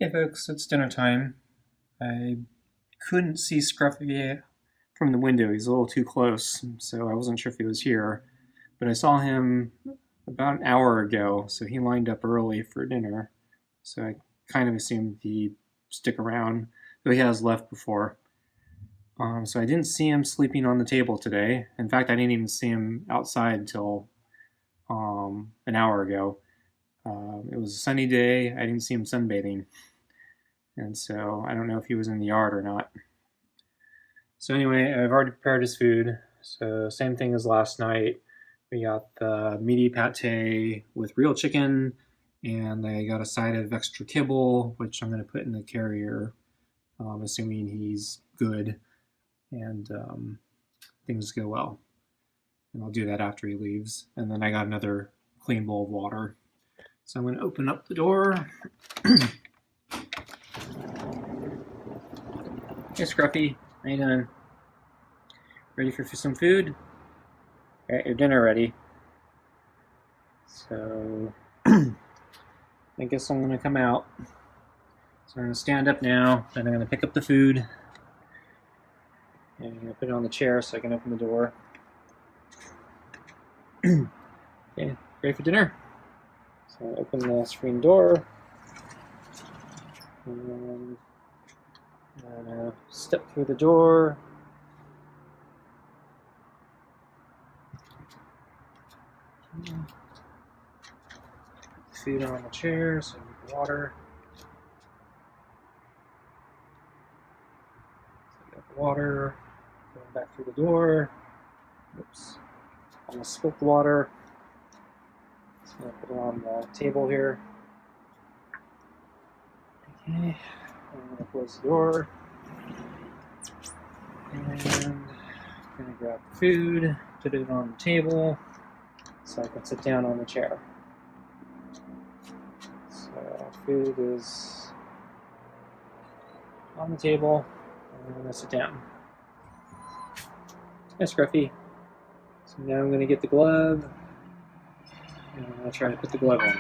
Hey folks, it's dinner time. I couldn't see Scruffy from the window. He's a little too close, so I wasn't sure if he was here. But I saw him about an hour ago, so he lined up early for dinner. So I kind of assumed he'd stick around, though he has left before. So I didn't see him sleeping on the table today. In fact, I didn't even see him outside until an hour ago. It was a sunny day. I didn't see him sunbathing. And so I don't know if he was in the yard or not. So anyway, I've already prepared his food. So same thing as last night. We got the meaty pate with real chicken, and I got a side of extra kibble, which I'm going to put in the carrier, assuming he's good and things go well. And I'll do that after he leaves. And then I got another clean bowl of water. So I'm going to open up the door. Hey Scruffy, how you doing? Ready for some food? Got your dinner ready. So I guess I'm gonna come out. So I'm gonna stand up now, then I'm gonna pick up the food. And I'm gonna put it on the chair so I can open the door. Okay, ready for dinner? So I open the screen door. And I'm gonna step through the door. Food on the chair, so I get water. So I got the water. Going back through the door. Oops. Almost spilled the water. So I'm gonna put it on the table here. Okay. I'm going to close the door, and I'm going to grab the food, put it on the table, so I can sit down on the chair. So food is on the table, and I'm going to sit down. Hi Scruffy. So now I'm going to get the glove, and I'm going to try to put the glove on.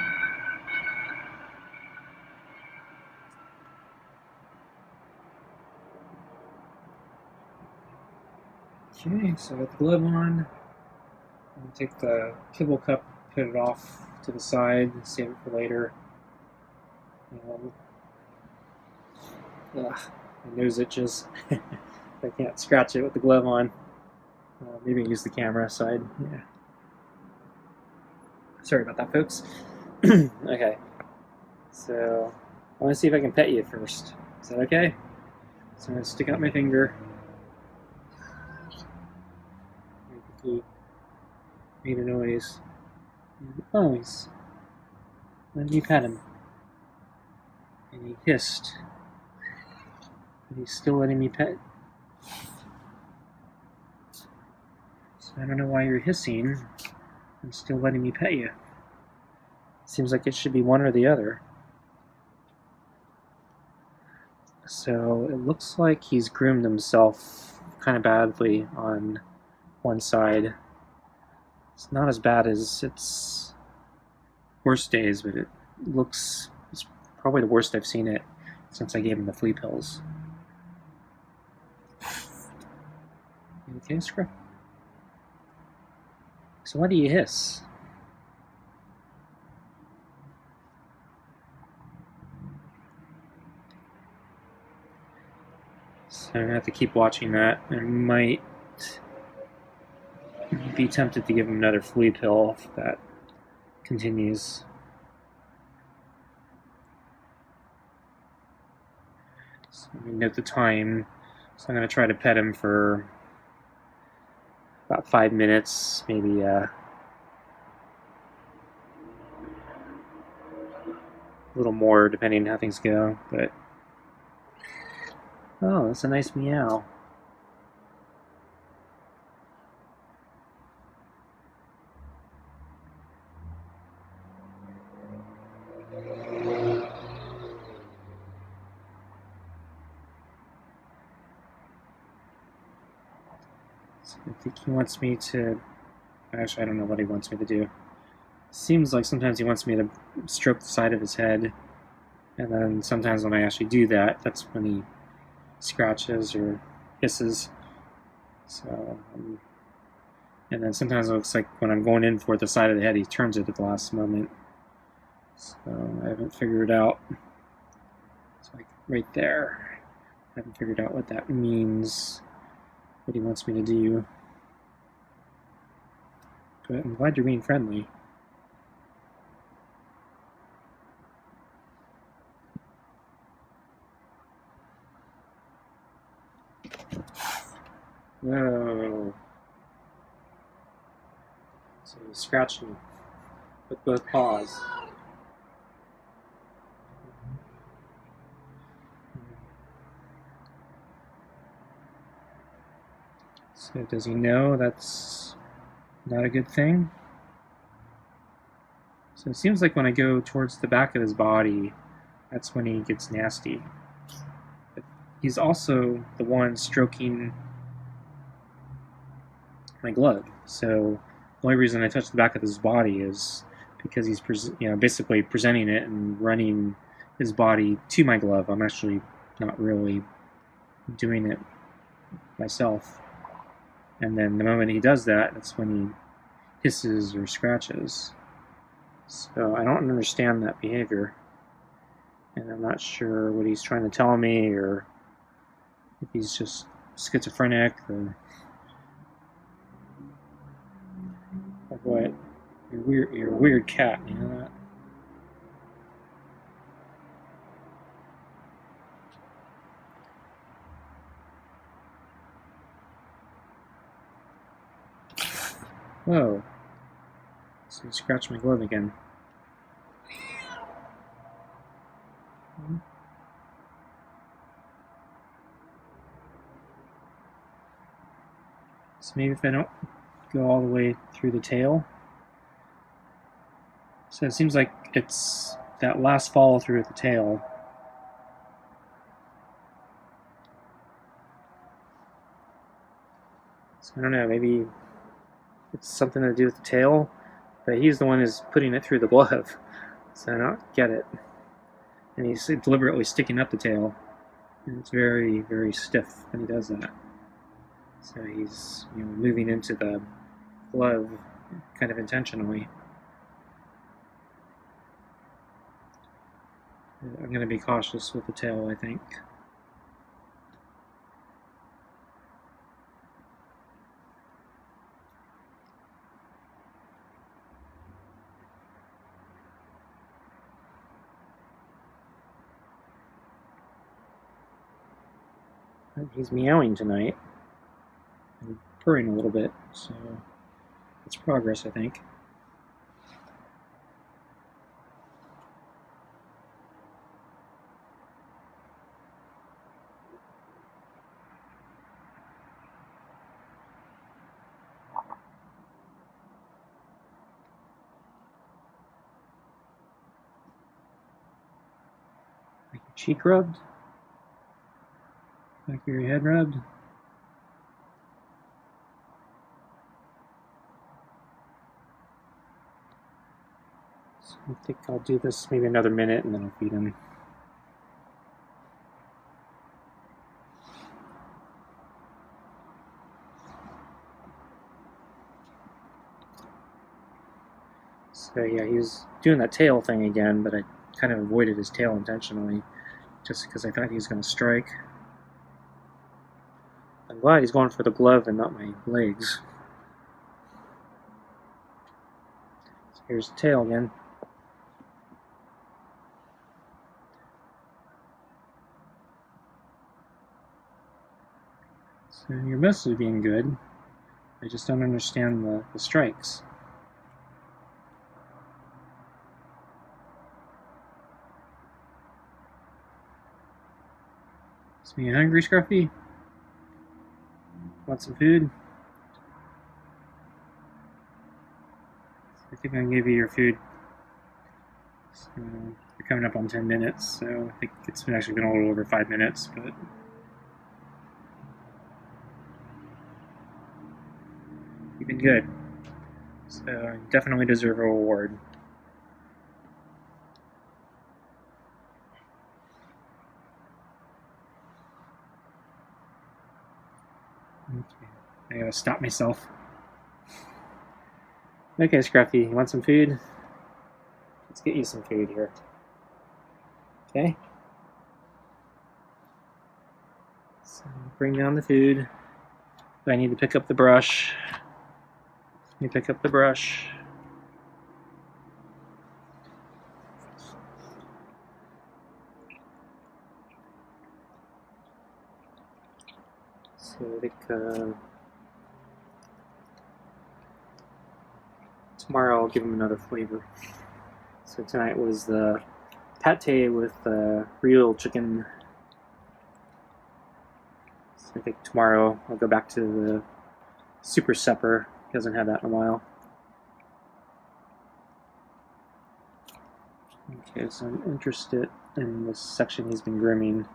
Okay, so I got the glove on. I'm going to take the kibble cup, put it off to the side, save it for later. My nose itches. I can't scratch it with the glove on. Maybe use the camera side. Yeah. Sorry about that, folks. Okay, so I want to see if I can pet you first. Is that okay? So I'm going to stick out my finger. He made a noise. Oh, he's let me pet him. And he hissed. But he's still letting me pet. So I don't know why you're hissing and still letting me pet you. Seems like it should be one or the other. So it looks like he's groomed himself kind of badly on one side. It's not as bad as its worst days, but it looks, it's probably the worst I've seen it since I gave him the flea pills. You okay, Scruff? So why do you hiss? So I'm gonna have to keep watching that. I might be tempted to give him another flea pill if that continues. So let me note the time. So I'm going to try to pet him for about 5 minutes, maybe a little more depending on how things go. But oh, that's a nice meow. So I think he wants me to, actually I don't know what he wants me to do. Seems like sometimes he wants me to stroke the side of his head, And then sometimes when I actually do that, that's when he scratches or hisses. So, and then sometimes it looks like when I'm going in for the side of the head, he turns it at the last moment. So I haven't figured it out. It's like right there. I haven't figured out what that means, what he wants me to do. But I'm glad you're being friendly. Whoa. So he's scratching me with both paws. So does he know that's not a good thing? So it seems like when I go towards the back of his body, that's when he gets nasty. But he's also the one stroking my glove. So the only reason I touch the back of his body is because he's basically presenting it and running his body to my glove. I'm actually not really doing it myself. And then the moment he does that, that's when he hisses or scratches. So I don't understand that behavior. And I'm not sure what he's trying to tell me, or if he's just schizophrenic, or what. You're a weird cat, you know that? Whoa. So he scratched my glove again. So maybe if I don't go all the way through the tail. So it seems like it's that last follow through at the tail. So I don't know, maybe it's something to do with the tail, but he's the one who's putting it through the glove. So I don't get it. And he's deliberately sticking up the tail. And it's very, very stiff when he does that. So he's moving into the glove kind of intentionally. I'm going to be cautious with the tail, I think. He's meowing tonight and purring a little bit, so it's progress, I think. Like your cheek rubbed? Back of your head rubbed? So I think I'll do this maybe another minute and then I'll feed him. So yeah, he was doing that tail thing again, but I kind of avoided his tail intentionally just because I thought he was going to strike. I'm glad he's going for the glove and not my legs. So here's the tail again. So you're mostly being good. I just don't understand the strikes. So you hungry, Scruffy? Want some food? I think I can give you your food. So you're coming up on 10 minutes, so I think it's actually been a little over 5 minutes, but you've been good. So you definitely deserve a reward. I gotta stop myself. Okay, Scruffy, you want some food? Let's get you some food here. Okay? So bring down the food. I need to pick up the brush. Let me pick up the brush. So I think tomorrow I'll give him another flavor. So tonight was the pate with real chicken. So I think tomorrow I'll go back to the super supper. He hasn't had that in a while. Okay, so I'm interested in this section he's been grooming.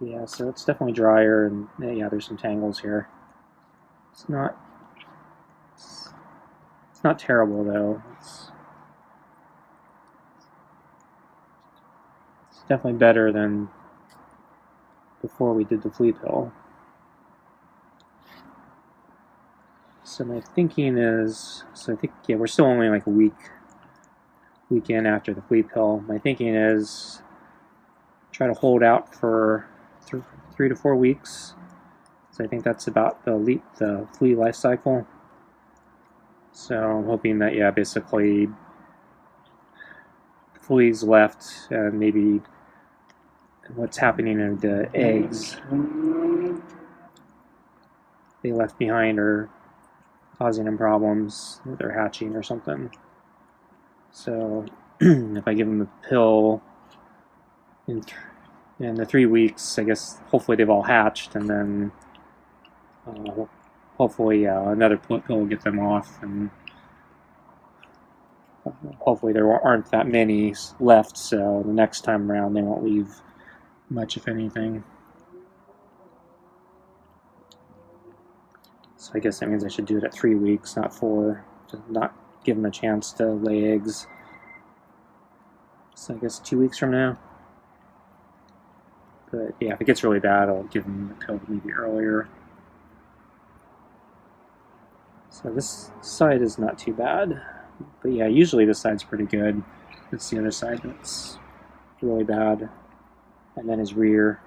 Yeah, so it's definitely drier, and yeah, there's some tangles here. It's not terrible though. It's definitely better than before we did the flea pill. So my thinking is, so I think, yeah, we're still only like a week in after the flea pill. My thinking is try to hold out for 3 to 4 weeks. So I think that's about the flea life cycle. So I'm hoping that, yeah, basically fleas left, and maybe what's happening in the eggs they left behind are causing them problems, they're hatching or something. So if I give them a pill in the 3 weeks, I guess hopefully they've all hatched, and then hopefully another pill will get them off, and hopefully there aren't that many left, so the next time around they won't leave much, if anything. So I guess that means I should do it at 3 weeks, not 4, to not give them a chance to lay eggs. So I guess 2 weeks from now. But yeah, if it gets really bad, I'll give them the pill maybe earlier. So this side is not too bad. But yeah, usually this side's pretty good. It's the other side that's really bad. And then his rear.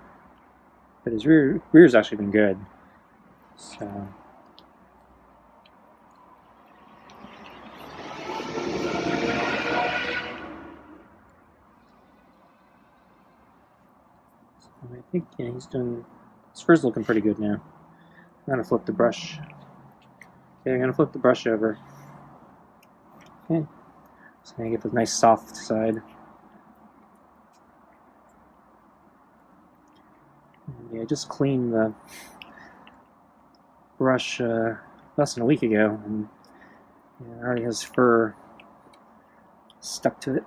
But his rear's actually been good. So I think, yeah, his fur's looking pretty good now. I'm gonna flip the brush. Okay, I'm gonna flip the brush over. Okay, so I'm gonna get the nice soft side. And yeah, I just cleaned the brush less than a week ago, and yeah, it already has fur stuck to it.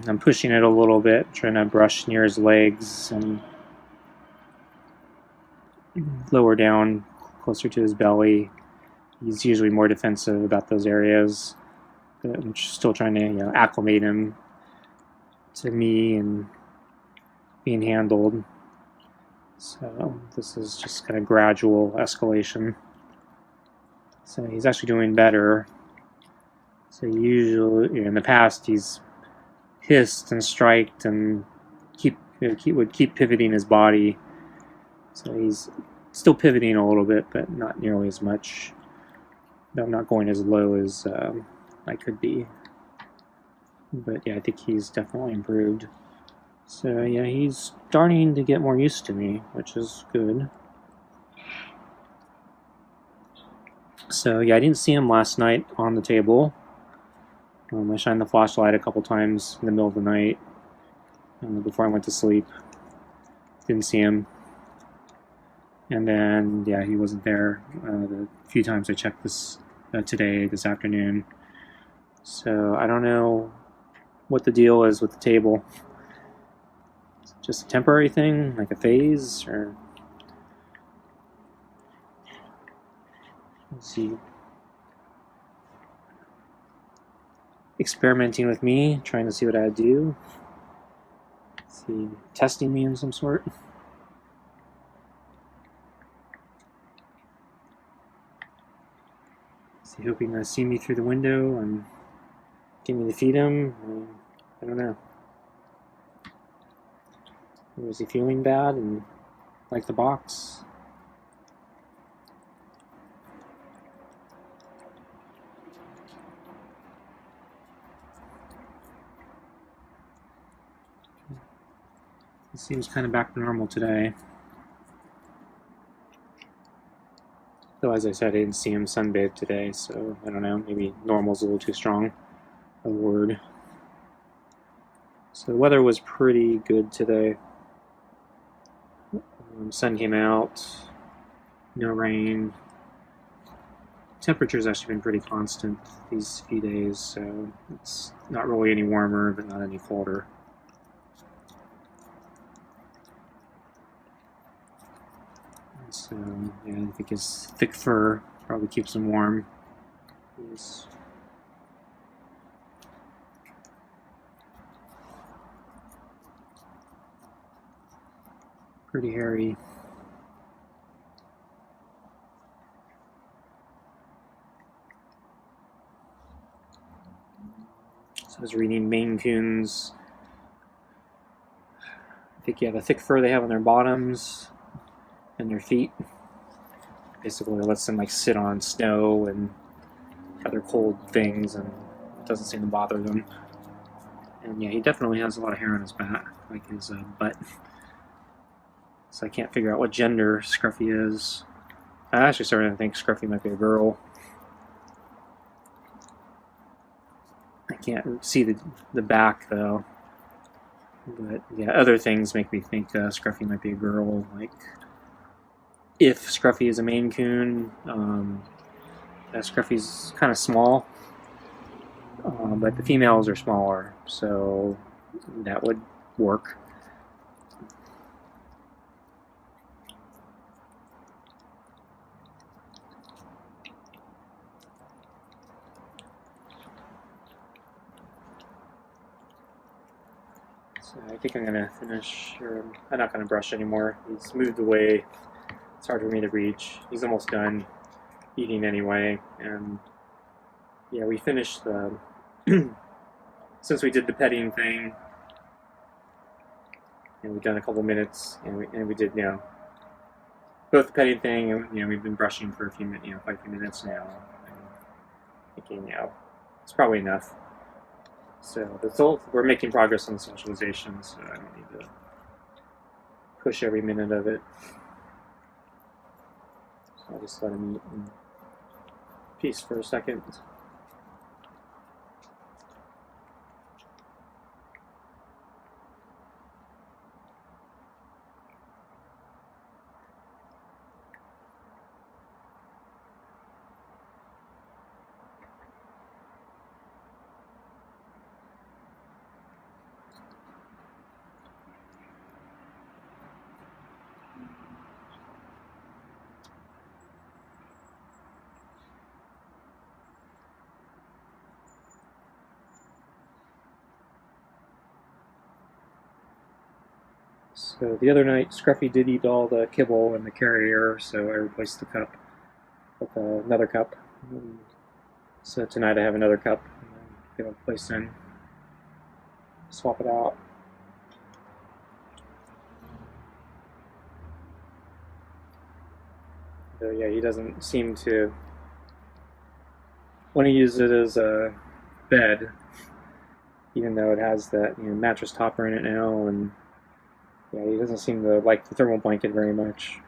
I'm pushing it a little bit, trying to brush near his legs and lower down closer to his belly. He's usually more defensive about those areas, but I'm still trying to, acclimate him to me and being handled. So this is just kind of gradual escalation. So he's actually doing better. So usually, in the past, he's hissed and striked and would keep pivoting his body. So he's still pivoting a little bit, but not nearly as much. I'm not going as low as I could be. But yeah, I think he's definitely improved. So yeah, he's starting to get more used to me, which is good. So yeah, I didn't see him last night on the table. I shined the flashlight a couple times in the middle of the night before I went to sleep. Didn't see him. And then, yeah, he wasn't there the few times I checked this this afternoon. So I don't know what the deal is with the table. Is it just a temporary thing, like a phase, or is he experimenting with me, trying to see what I do? Is he testing me in some sort? Is he hoping to see me through the window and get me to feed him? I don't know. Or is he feeling bad and like the box? He seems kind of back to normal today. Though, as I said, I didn't see him sunbathe today, so I don't know. Maybe normal's a little too strong a word. So the weather was pretty good today. Sun came out, no rain. Temperature's actually been pretty constant these few days, so it's not really any warmer, but not any colder. So, yeah, I think his thick fur probably keeps him warm. He's pretty hairy. So I was reading Maine Coons. I think, yeah, the thick fur they have on their bottoms and their feet basically lets them like sit on snow and other cold things, and it doesn't seem to bother them. And yeah, he definitely has a lot of hair on his back, like his butt. So I can't figure out what gender Scruffy is. I actually started to think Scruffy might be a girl. I can't see the back though. But yeah, other things make me think Scruffy might be a girl, like if Scruffy is a Maine Coon. Scruffy's kind of small, but the females are smaller, so that would work. So I think I'm gonna finish, or I'm not gonna brush anymore. He's moved away. It's hard for me to reach. He's almost done eating anyway, and yeah, we finished the since we did the petting thing, and we've done a couple minutes, and we did, you know, both the petting thing, and you know, we've been brushing for a few minutes, you know, quite a few minutes now, and thinking, you know, it's probably enough. So that's all. We're making progress on socialization, so I don't need to push every minute of it. So I'll just let him eat in peace for a second. So the other night, Scruffy did eat all the kibble in the carrier, so I replaced the cup with another cup. So tonight I have another cup. Get it placed in. Swap it out. So yeah, he doesn't seem to want to use it as a bed, even though it has that, you know, mattress topper in it now, and yeah, he doesn't seem to like the thermal blanket very much.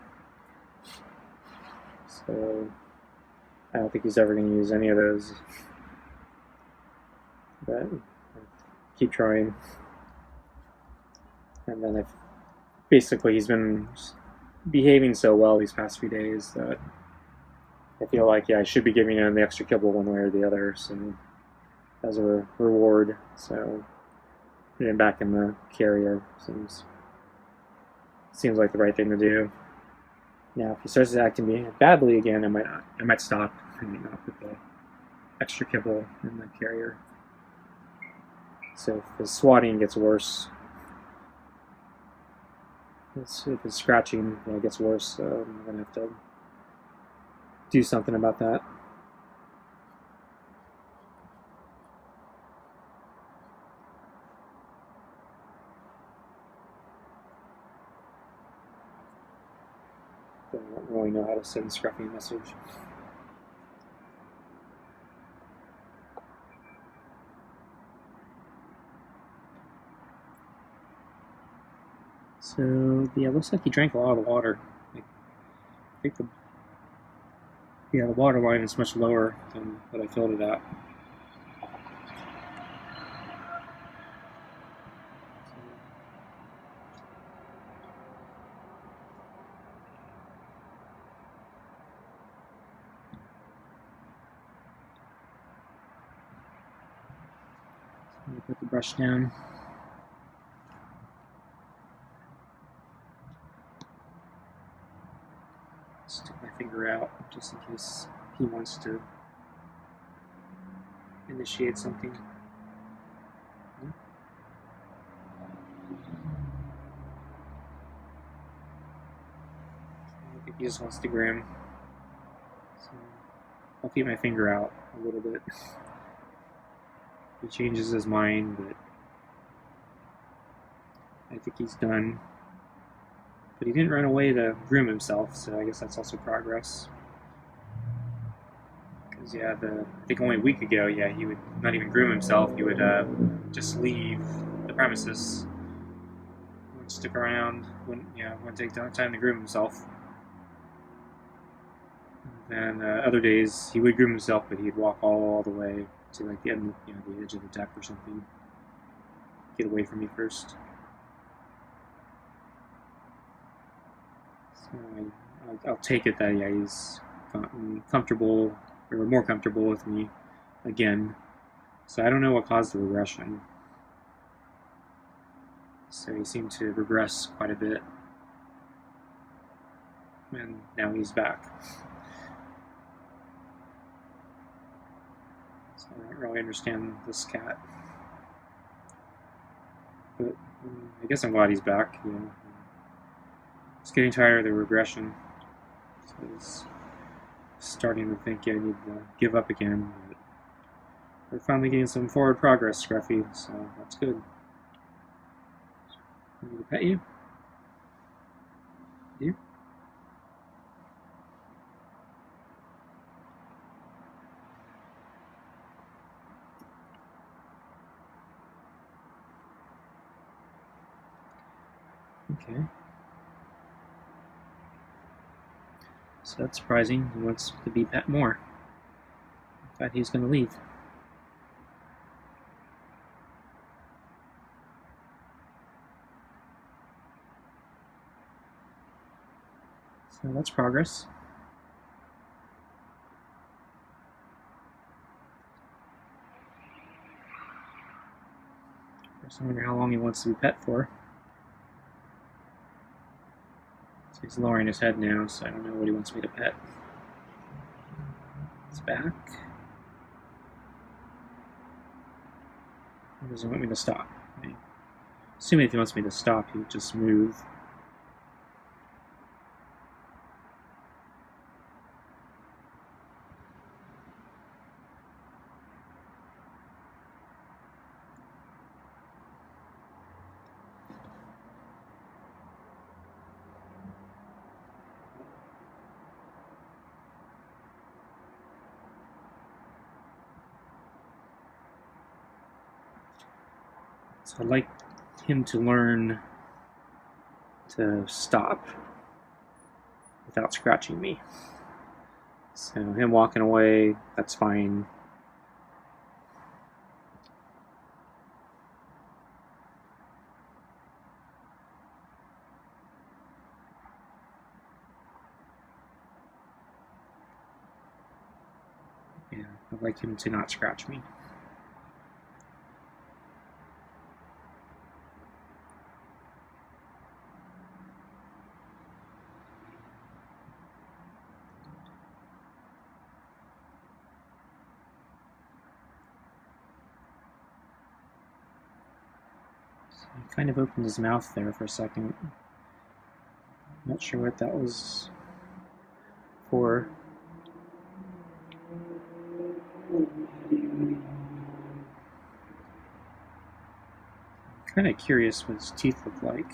So I don't think he's ever going to use any of those. but I keep trying. And then basically he's been behaving so well these past few days that I feel like, yeah, I should be giving him the extra kibble one way or the other, so as a reward. So putting him back in the carrier seems like the right thing to do. Now, if he starts acting badly again, I might stop and not put the extra kibble in the carrier. So if his swatting gets worse, if his scratching gets worse, I'm gonna have to do something about that. But I don't really know how to send Scruffy a message. So yeah, it looks like he drank a lot of the water. I think the water line is much lower than what I filled it at. So I put the brush down. Stick my finger out just in case he wants to initiate something. I think he just wants to groom. So I'll keep my finger out a little bit. He changes his mind, but I think he's done. But he didn't run away to groom himself, so I guess that's also progress. Because yeah, I think only a week ago, yeah, he would not even groom himself. He would just leave the premises, wouldn't stick around, wouldn't take time to groom himself. And other days he would groom himself, but he'd walk all the way to like the end, the edge of the deck or something, get away from me first. So I'll take it that he's comfortable, or more comfortable with me again. So I don't know what caused the regression. So he seemed to regress quite a bit, and now he's back. So I don't really understand this cat, but I guess I'm glad he's back. He's getting tired of the regression, so he's starting to think I need to give up again. But we're finally getting some forward progress, Scruffy, so that's good. Want me to pet you? You? Okay. So that's surprising. He wants to be pet more. I thought he was going to leave. So that's progress. I wonder how long he wants to be pet for. So he's lowering his head now, so I don't know what he wants me to pet. It's back. He doesn't want me to stop. Assuming if he wants me to stop, he would just move. So I'd like him to learn to stop without scratching me. So him walking away, that's fine. Yeah, I'd like him to not scratch me. He kind of opened his mouth there for a second. Not sure what that was for. I'm kind of curious what his teeth look like.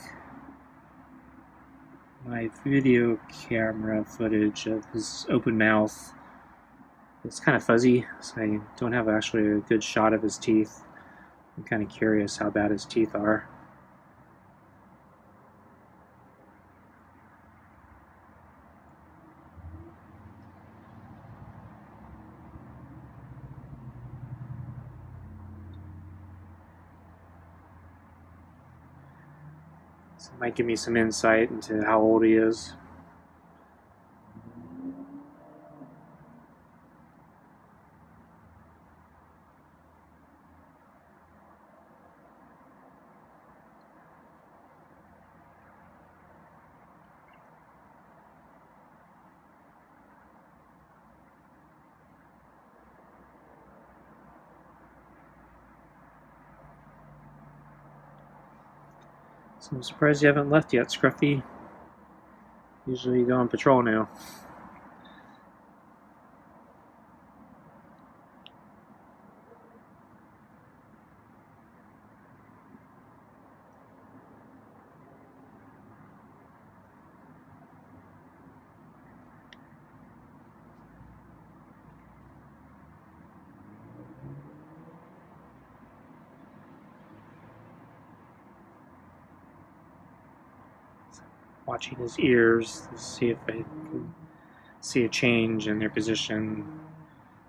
My video camera footage of his open mouth is kind of fuzzy, so I don't have actually a good shot of his teeth. I'm kind of curious how bad his teeth are. So it might give me some insight into how old he is. So I'm surprised you haven't left yet, Scruffy. Usually you go on patrol now. Watching his ears to see if I can see a change in their position,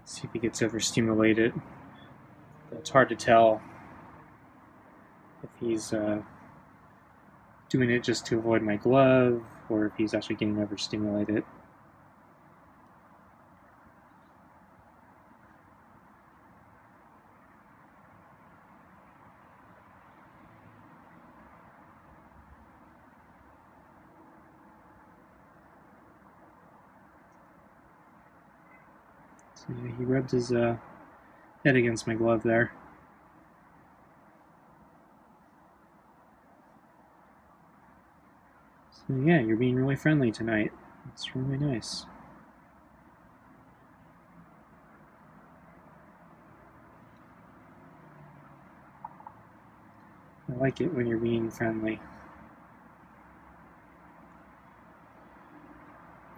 see if he gets overstimulated. But it's hard to tell if he's doing it just to avoid my glove or if he's actually getting overstimulated. So yeah, he rubbed his head against my glove there. So yeah, you're being really friendly tonight. It's really nice. I like it when you're being friendly.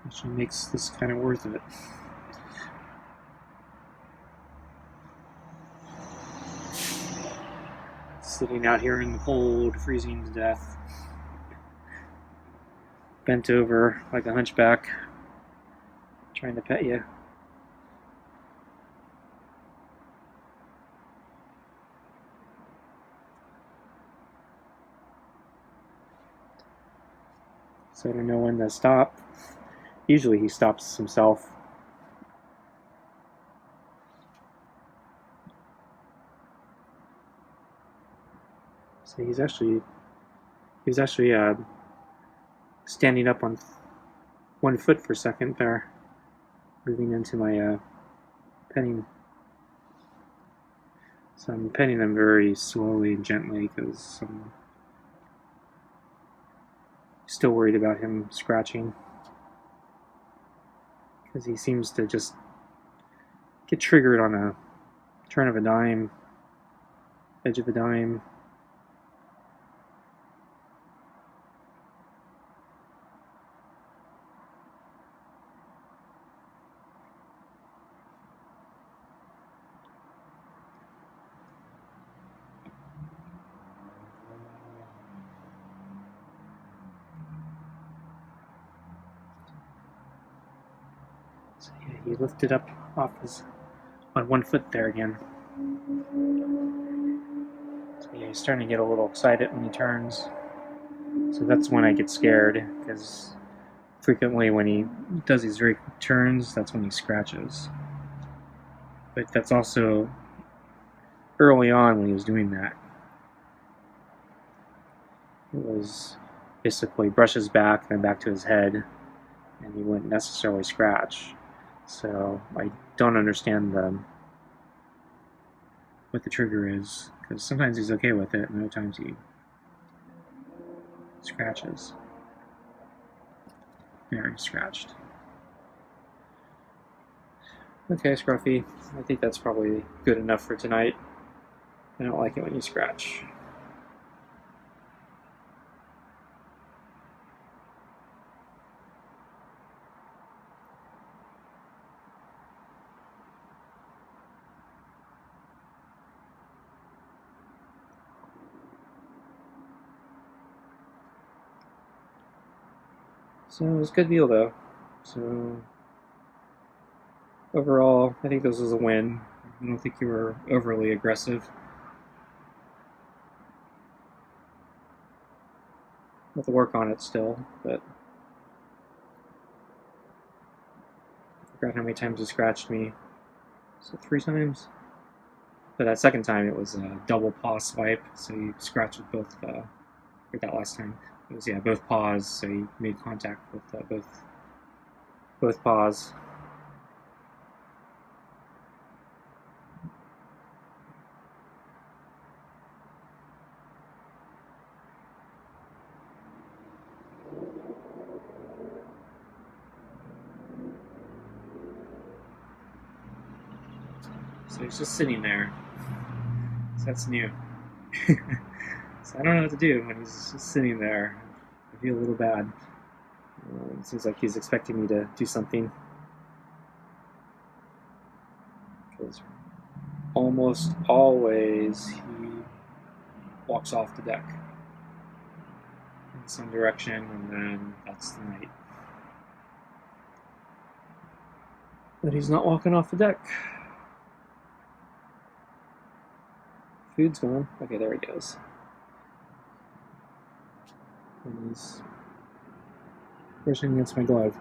Actually makes this kind of worth it. Sitting out here in the cold, freezing to death. Bent over like a hunchback, trying to pet you. So I don't know when to stop. Usually he stops himself. So he was actually standing up on one foot for a second there, moving into my petting. So I'm petting them very slowly and gently because I'm still worried about him scratching. Because he seems to just get triggered on a turn of a dime, edge of a dime. So yeah, he lifted up on one foot there again. So yeah, he's starting to get a little excited when he turns. So that's when I get scared, because frequently when he does these very quick turns, that's when he scratches. But that's also early on when he was doing that. It was basically brush his back, then back to his head, and he wouldn't necessarily scratch. So I don't understand what the trigger is, because sometimes he's okay with it, and other times he scratches. There, he scratched. Okay, Scruffy, I think that's probably good enough for tonight. I don't like it when you scratch. So it was a good deal, though. So overall, I think this was a win. I don't think you were overly aggressive. We'll have to work on it still, but I forgot how many times you scratched me. So 3 times? But that second time it was a double paw swipe, so you scratched with both, like that last time. It was, yeah, both paws, so you made contact with both paws. So he's just sitting there. So that's new. So I don't know what to do when he's just sitting there. I feel a little bad. It seems like he's expecting me to do something. Because almost always he walks off the deck in some direction, and then that's the night. But he's not walking off the deck. Food's gone. Okay, there he goes. And he's pushing against my glove.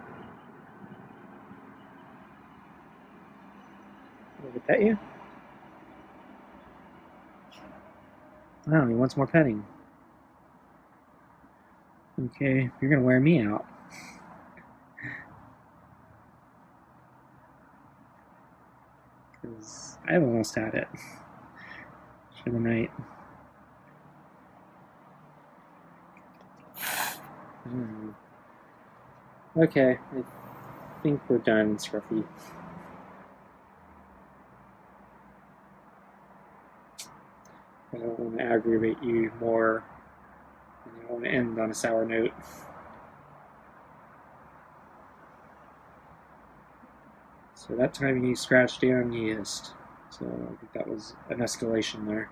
Did I pet you? Oh, he wants more petting. Okay, you're gonna wear me out. Because I've almost had it for the night. Okay, I think we're done, Scruffy. I don't want to aggravate you more. I don't want to end on a sour note. So that time he scratched down, he hissed. So I think that was an escalation there.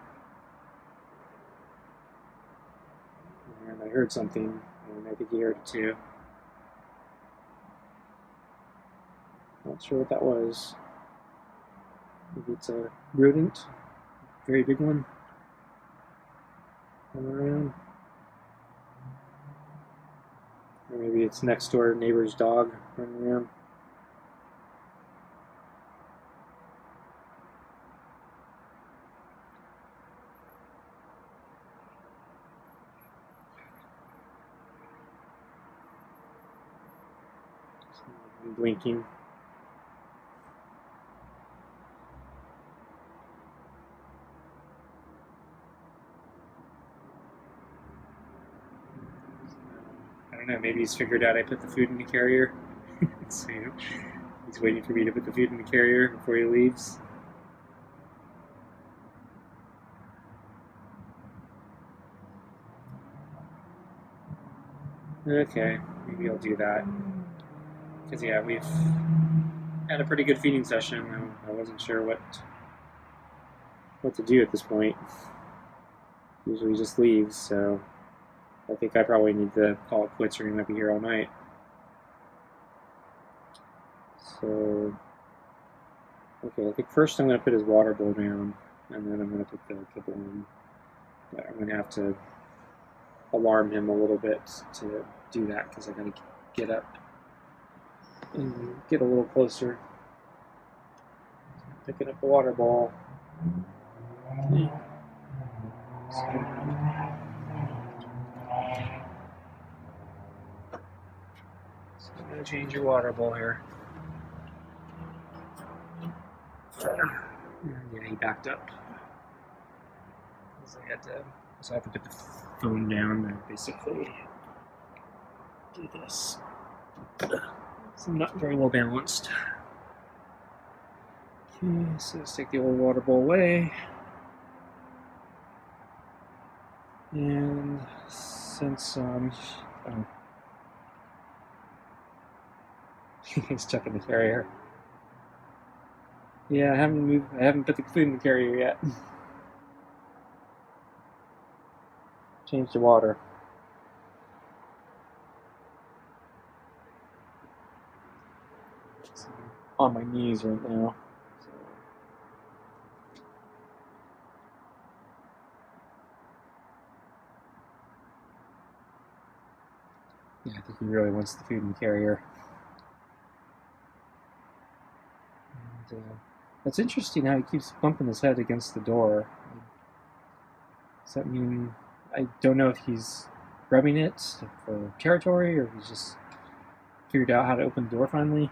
And I heard something, and I think he heard it too. Not sure what that was. Maybe it's a rodent, very big one. Running around. Or maybe it's next door neighbor's dog running around. I'm blinking. I don't know, maybe he's figured out I put the food in the carrier. So he's waiting for me to put the food in the carrier before he leaves. Okay, maybe I'll do that. Because, yeah, we've had a pretty good feeding session. I wasn't sure what to do at this point. Usually he just leaves, so I think I probably need to call it quits or he might be here all night. So, okay, I think first I'm going to put his water bowl down, and then I'm going to put the kibble in. But I'm going to have to alarm him a little bit to do that, because I got to get up and get a little closer. Picking up the water bowl. Okay. So I'm going to change your water bowl here. Yeah, he backed up. So I have to put the phone down and basically do this. So I'm not very well balanced. Okay, so let's take the old water bowl away. And since he's checking the carrier. Yeah, I haven't put the food in the carrier yet. Change the water. So, on my knees right now. So. Yeah, I think he really wants the food in the carrier. And, it's interesting how he keeps bumping his head against the door. Does that mean, I don't know if he's rubbing it for territory or if he's just figured out how to open the door finally.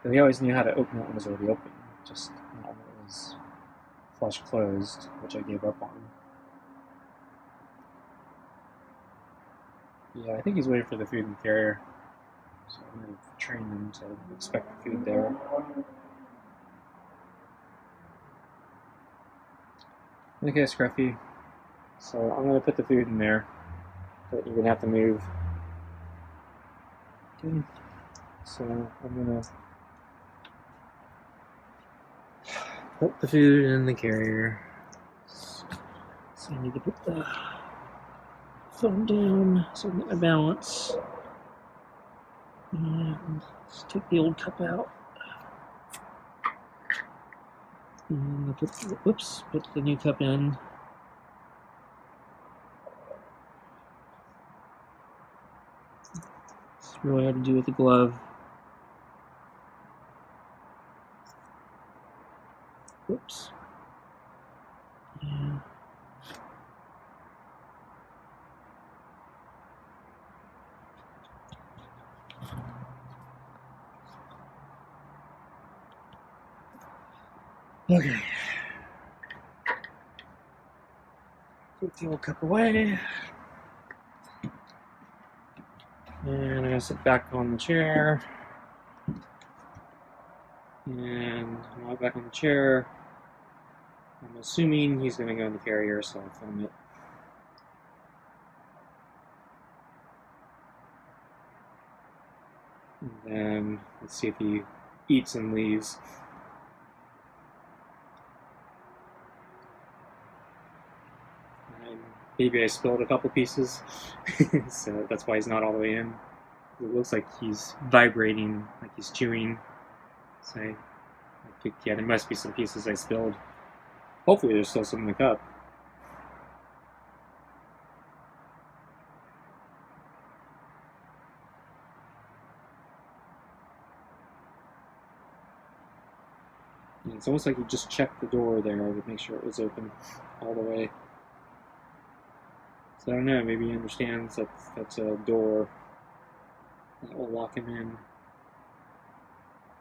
But he always knew how to open it when it was already open, just not when it was flush closed, which I gave up on. Yeah, I think he's waiting for the food in the carrier. So I'm going to train him to expect the food there. Okay, Scruffy. So I'm going to put the food in there, but you're going to have to move. Okay. So I'm going to put the food in the carrier. So I need to put the phone down so I can get my balance. And let's take the old cup out. And I'll put the new cup in. It's really hard to do with the glove. Whoops. Yeah. Okay. Put the old cup away. And I'm going to sit back on the chair. And I'm back on the chair. I'm assuming he's going to go in the carrier, so I'll film it. And then let's see if he eats and leaves. Maybe I spilled a couple pieces, so that's why he's not all the way in. It looks like he's vibrating, like he's chewing. So I think, yeah, there must be some pieces I spilled. Hopefully there's still some in the cup. And it's almost like you just checked the door there to make sure it was open all the way. So I don't know, maybe he understands that that's a door that will lock him in.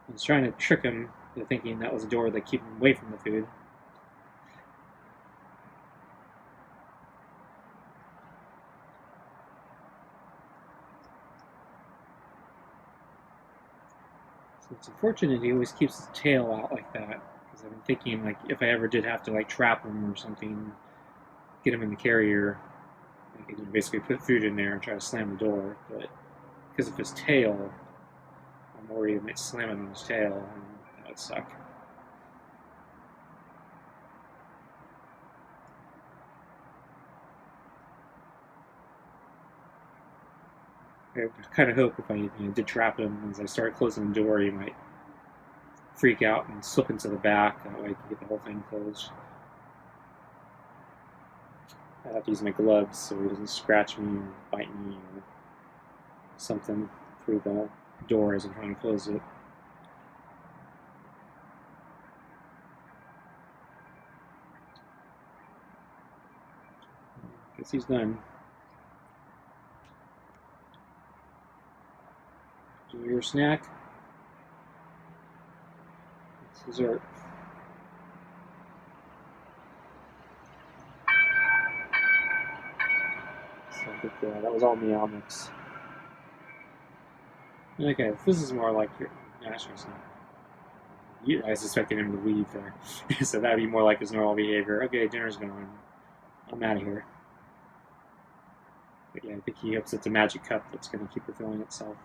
I was trying to trick him into thinking that was a door that keep him away from the food. So it's unfortunate he always keeps his tail out like that, because I've been thinking, like, if I ever did have to, like, trap him or something, get him in the carrier, I could basically put food in there and try to slam the door, but because of his tail, I'm worried it might slam him on his tail, and that would suck. I kind of hope if I did trap him, as I start closing the door, he might freak out and slip into the back. That way I can get the whole thing closed. I have to use my gloves so he doesn't scratch me or bite me or something through the door as I'm trying to close it. Guess he's done. Enjoy your snack. It's dessert. So I think that was all meow mix. Okay, this is more like your national snack. I was expecting him to leave there. So that'd be more like his normal behavior. Okay, dinner's gone. I'm out of here. But yeah, I think he hopes it's a magic cup that's going to keep refilling itself.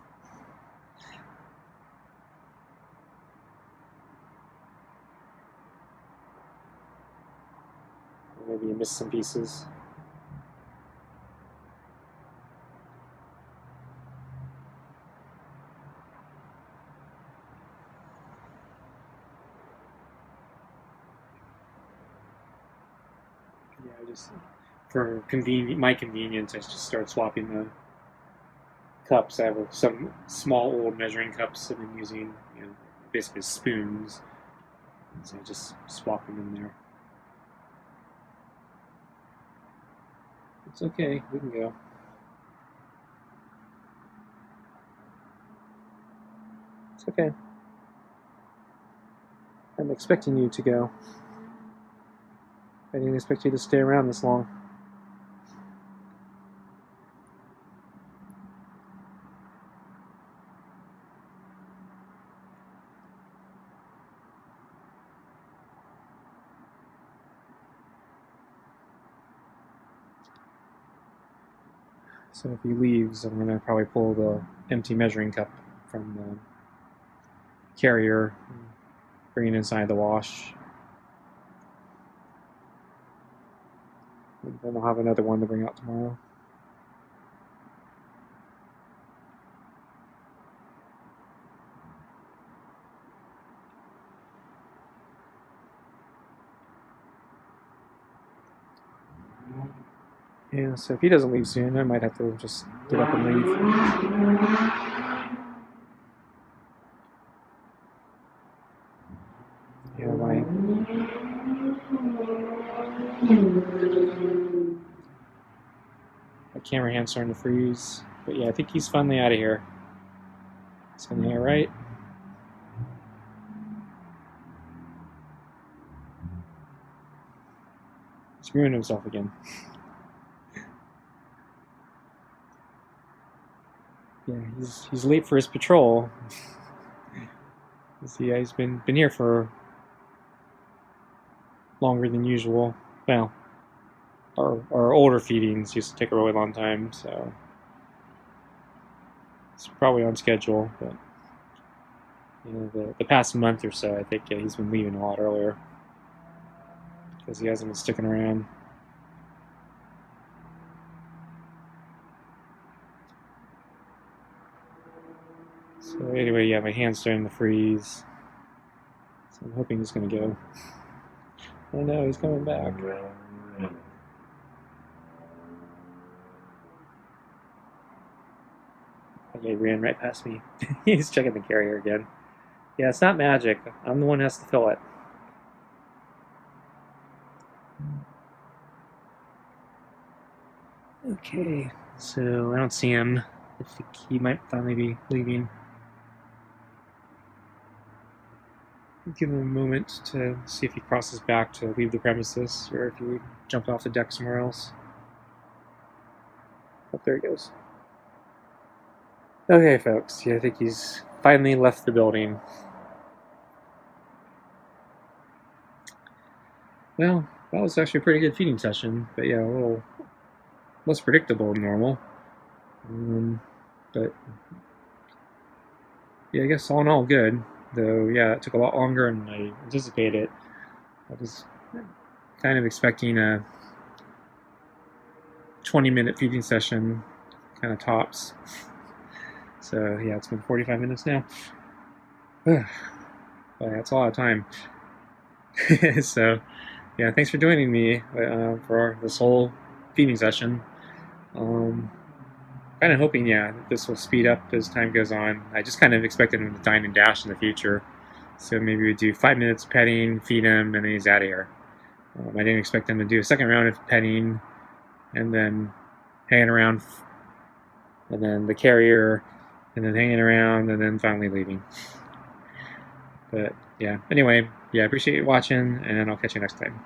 Or maybe you missed some pieces. Yeah, I just for my convenience, I just start swapping the cups. I have some small old measuring cups I've been using, basically spoons. So I just swap them in there. It's okay, we can go. It's okay. I'm expecting you to go. I didn't expect you to stay around this long. So if he leaves, I'm going to probably pull the empty measuring cup from the carrier, bring it inside the wash. And then I'll have another one to bring out tomorrow. Yeah, so if he doesn't leave soon, I might have to just get up and leave. Yeah, my camera hand's starting to freeze. But yeah, I think he's finally out of here. It's gonna be alright. He's ruined himself again. Yeah, he's late for his patrol. See, he's been here for longer than usual. Well, our older feedings used to take a really long time, so it's probably on schedule. But the past month or so, I think he's been leaving a lot earlier because he hasn't been sticking around. So anyway, yeah, my hand's starting to freeze. So I'm hoping he's going to go. Oh no, he's coming back. Okay, he ran right past me. He's checking the carrier again. Yeah, it's not magic. I'm the one who has to fill it. Okay, so I don't see him. I think he might finally be leaving. Give him a moment to see if he crosses back to leave the premises, or if he jumped off the deck somewhere else. Oh, there he goes. Okay, folks, yeah, I think he's finally left the building. Well, that was actually a pretty good feeding session, but yeah, a little less predictable than normal. But yeah, I guess all in all good. Though, yeah, it took a lot longer than I anticipated. I was kind of expecting a 20-minute feeding session, kind of tops. So yeah, it's been 45 minutes now. Well, that's a lot of time. So yeah, thanks for joining me for this whole feeding session. Kind of hoping, yeah, this will speed up as time goes on. I just kind of expected him to dine and dash in the future. So maybe we'd do 5 minutes petting, feed him, and then he's out of here. I didn't expect him to do a second round of petting, and then hanging around, and then the carrier, and then hanging around, and then finally leaving. But yeah, anyway, yeah, I appreciate you watching, and I'll catch you next time.